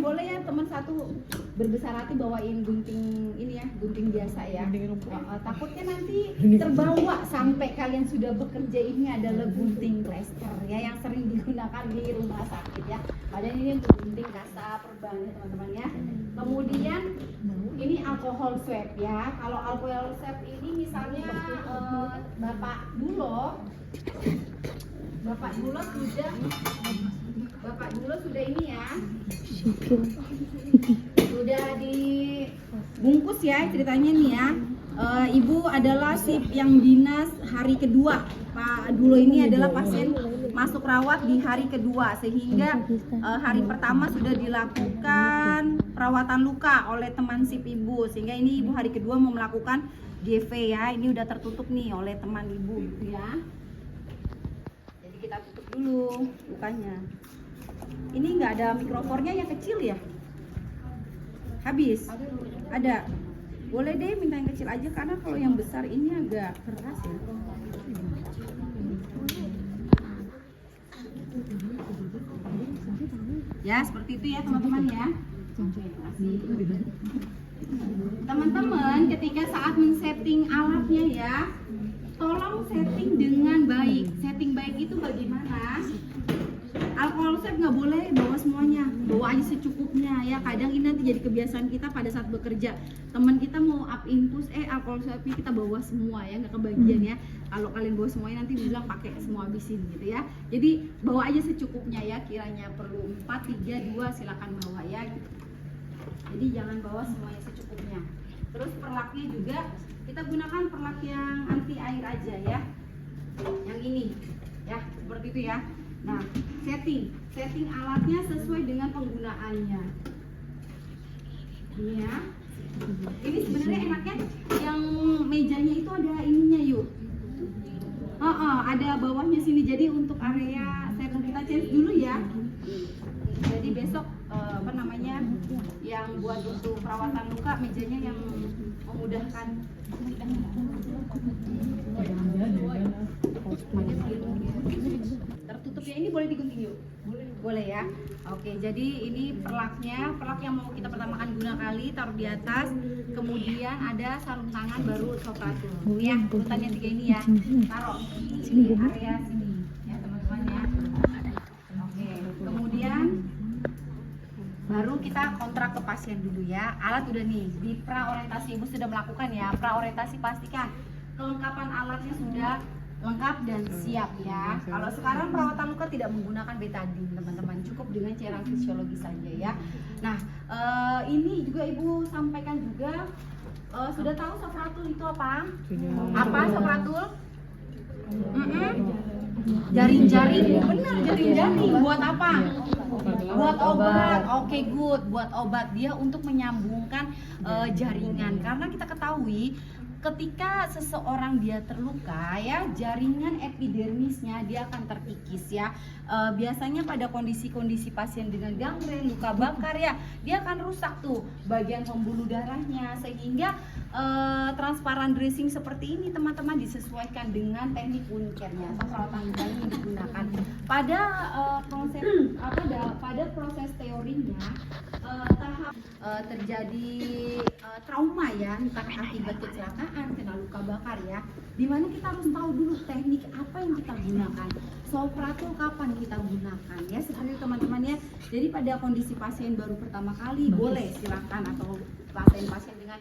boleh ya teman satu berbesar hati bawain gunting ini ya, gunting biasa ya. Takutnya nanti terbawa sampai kalian sudah bekerja. Ini adalah gunting plester ya yang sering digunakan di rumah sakit ya. Padahal ini untuk gunting kasta perban ya teman-teman ya. Kemudian ini alkohol swab ya. Kalau alkohol swab ini misalnya Bapak Dulo sudah ini ya. Sudah dibungkus ya ceritanya nih ya. Ibu adalah sip yang dinas hari kedua. Pak Dulo ini adalah pasien masuk rawat di hari kedua sehingga hari pertama sudah dilakukan perawatan luka oleh teman sip ibu, sehingga ini ibu hari kedua mau melakukan DV ya. Ini udah tertutup nih oleh teman ibu gitu ya. Jadi kita tutup dulu lukanya. Ini nggak ada mikrofonnya yang kecil ya? Habis? Ada? Boleh deh minta yang kecil aja karena kalau yang besar ini agak keras ya. Ya seperti itu ya teman-teman ya. Teman-teman ketika saat men-setting alatnya ya, tolong setting dengan baik. Setting baik itu bagaimana? Alkohol swab nggak boleh bawa semuanya, bawa aja secukupnya ya. Kadang ini nanti jadi kebiasaan kita pada saat bekerja, teman kita mau up infus, alkohol swabnya kita bawa semua ya, nggak kebagian ya. Kalau kalian bawa semuanya nanti bilang pakai semua habisin gitu ya. Jadi bawa aja secukupnya ya, kiranya perlu 4, 3, 2 silakan bawa ya. Jadi jangan bawa semuanya secukupnya. Terus perlaknya juga kita gunakan perlak yang anti air aja ya, yang ini ya, seperti itu ya. Nah, setting alatnya sesuai dengan penggunaannya. Ini ya. Ini sebenarnya enaknya yang mejanya itu ada ininya yuk. Ada bawahnya sini. Jadi untuk area setting kita change dulu ya. Jadi besok yang buat untuk perawatan luka mejanya yang memudahkan. Tertutup ya, ini boleh digunting yuk? Boleh ya. Oke, jadi ini perlak yang mau kita pertama kali guna taruh di atas, kemudian ada sarung tangan baru sopratul ya, urutannya 3 ini ya, taruh di area sini ya teman-teman ya. Oke, kemudian baru kita kontrak ke pasien dulu ya. Alat udah nih, di praorientasi ibu sudah melakukan ya. Praorientasi pastikan kelengkapan alatnya sudah lengkap dan siap ya. Kalau sekarang perawatan luka tidak menggunakan betadine teman-teman, cukup dengan cairan fisiologis saja ya. Nah ini juga ibu sampaikan juga, sudah tahu sopratul itu apa? Apa sopratul? Jaring-jaring, benar jaring-jaring. Buat apa? Buat obat. Oke, good. Buat obat, dia untuk menyambungkan jaringan. Karena kita ketahui ketika seseorang dia terluka ya, jaringan epidermisnya dia akan terkikis ya. Biasanya pada kondisi-kondisi pasien dengan gangren, luka bakar ya, dia akan rusak tuh bagian pembuluh darahnya, sehingga transparan dressing seperti ini teman-teman disesuaikan dengan teknik wound care-nya atau perawatan luka yang digunakan. Pada proses teorinya tahap terjadi trauma ya, entah akibat kecelakaan, kena luka bakar ya, dimana kita harus tahu dulu teknik apa yang kita gunakan, sopratul kapan kita gunakan ya, seperti itu teman-teman ya. Jadi pada kondisi pasien baru pertama kali boleh silakan, atau pasien-pasien dengan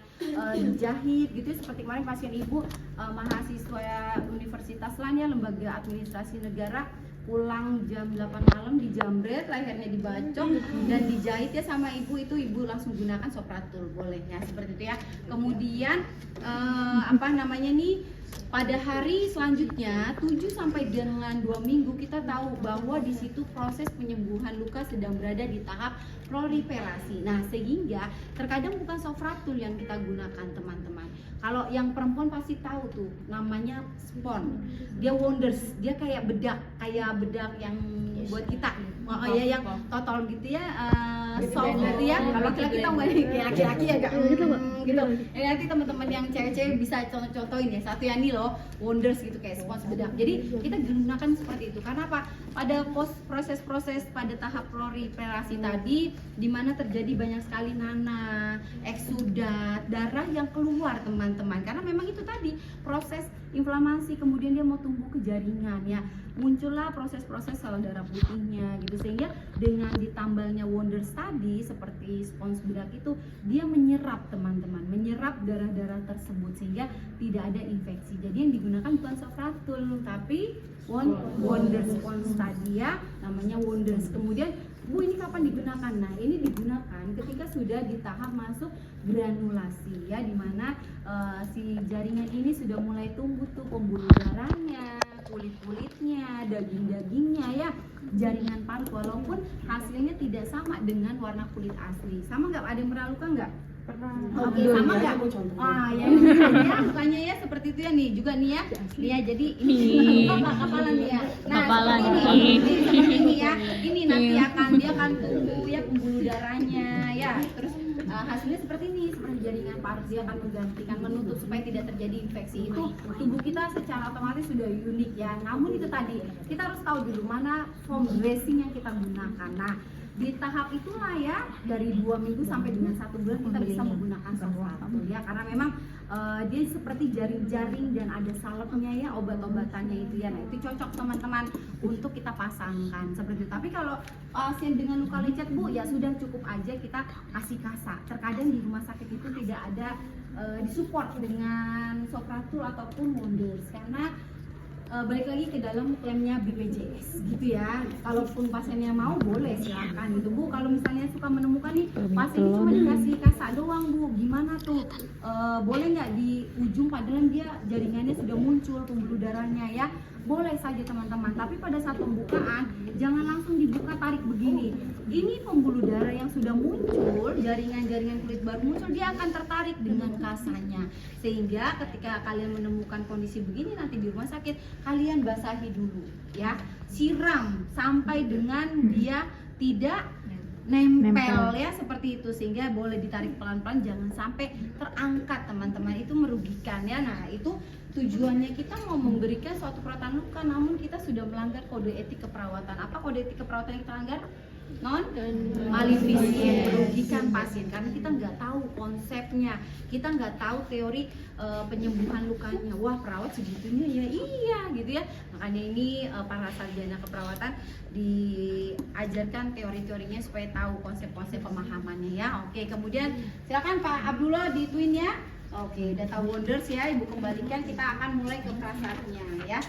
dijahit gitu seperti kemarin pasien ibu mahasiswa Universitas Lanya Lembaga Administrasi Negara, pulang jam 8 malam dijambret, lehernya dibacok dan dijahit ya sama ibu, itu ibu langsung gunakan sopratul, boleh ya seperti itu ya. Kemudian pada hari selanjutnya 7 sampai dengan 2 minggu kita tahu bahwa di situ proses penyembuhan luka sedang berada di tahap proliferasi. Nah, sehingga terkadang bukan sopratul yang kita gunakan teman-teman. Kalau yang perempuan pasti tahu tuh namanya spon. Dia wonders, dia kayak bedak yang buat kita. Yang totol gitu ya. soft gitu ya. Kalau laki-laki tau nggak nih, kayak laki-laki agak gitu. Nanti teman-teman yang cewek-cewek bisa contohin ya. Satu ya nih loh, Wonders gitu kayak spons bedak. Jadi kita gunakan seperti itu. Karena apa? Pada proses-proses pada tahap proliferasi tadi, di mana terjadi banyak sekali nanah, eksudat, darah yang keluar teman-teman. Karena memang itu tadi proses inflamasi, kemudian dia mau tumbuh ke jaringan ya, muncullah proses-proses sel darah putihnya gitu, sehingga dengan ditambalnya Wonders tadi seperti spons bedak itu, dia menyerap teman-teman, menyerap darah-darah tersebut sehingga tidak ada infeksi. Jadi yang digunakan bukan Sofratul tapi Wonders spons tadi ya, namanya Wonders. Kemudian Bu, ini kapan digunakan? Nah, ini digunakan ketika sudah di tahap masuk granulasi ya, dimana si jaringan ini sudah mulai tumbuh tuh pembuluh darahnya, kulit-kulitnya, daging-dagingnya ya, jaringan paru, walaupun hasilnya tidak sama dengan warna kulit asli. Sama nggak? Ada yang pernah luka nggak? Pernah. Oke, sama nggak? Ah ya, ya, lukanya ya seperti itu ya nih, juga nih ya. Nih ya, jadi ini kapalan nih ya. Nah, Kapalan. seperti ini ya. Ini nanti dia akan tumbuh ya pembuluh darahnya ya. Terus hasilnya seperti ini, seperti jaringan paru, dia akan menggantikan, menutup supaya tidak terjadi infeksi. Itu tubuh kita secara otomatis sudah unik ya. Namun itu tadi kita harus tahu dulu mana foam dressing yang kita gunakan. Nah, di tahap itulah ya, dari 2 minggu sampai dengan 1 bulan kita bisa menggunakan Sofratul ya, karena memang dia seperti jaring-jaring dan ada salepnya ya, obat-obatannya itu ya. Nah, itu cocok teman-teman untuk kita pasangkan seperti itu. Tapi kalau pasien dengan luka lecet Bu, ya sudah cukup aja kita kasih kasa. Terkadang di rumah sakit itu tidak ada disupport dengan Sofratul ataupun Wonders, karena balik lagi ke dalam klaimnya BPJS gitu ya. Kalaupun pasiennya mau boleh silakan gitu Bu. Kalau misalnya suka menemukan nih pasien cuma dikasih kasa doang Bu, gimana tuh? Boleh nggak di ujung padahal dia jaringannya sudah muncul pembuluh darahnya ya? Boleh saja teman-teman, tapi pada saat pembukaan jangan langsung dibuka tarik begini. Ini pembuluh darah yang sudah muncul, jaringan-jaringan kulit baru muncul, dia akan tertarik dengan kasanya. Sehingga ketika kalian menemukan kondisi begini nanti di rumah sakit, kalian basahi dulu ya, siram sampai dengan dia tidak nempel ya, seperti itu, sehingga boleh ditarik pelan-pelan, jangan sampai terangkat teman-teman, itu merugikan ya. Nah, itu tujuannya kita mau memberikan suatu perawatan luka, namun kita sudah melanggar kode etik keperawatan. Apa kode etik keperawatan yang kita langgar? Non malefisien, merugikan pasien karena kita nggak tahu konsepnya, kita nggak tahu teori penyembuhan lukanya. Wah, perawat segitunya ya, iya gitu ya. Makanya ini para sarjana keperawatan diajarkan teori-teorinya supaya tahu konsep-konsep pemahamannya ya. Oke, kemudian silakan Pak Abdullah dituin ya. Oke, data Wonders ya, Ibu kembalikan, kita akan mulai ke prasarnya ya.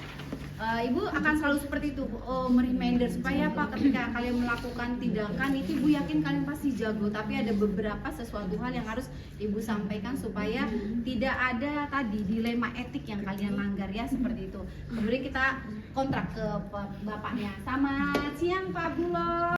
Ibu akan selalu seperti itu, mereminder supaya apa, ketika kalian melakukan tindakan itu Ibu yakin kalian pasti jago, tapi ada beberapa sesuatu hal yang harus Ibu sampaikan supaya tidak ada tadi dilema etik yang kalian langgar ya, seperti itu. Kemudian kita kontrak ke bapaknya. Selamat siang Pak Abdullah.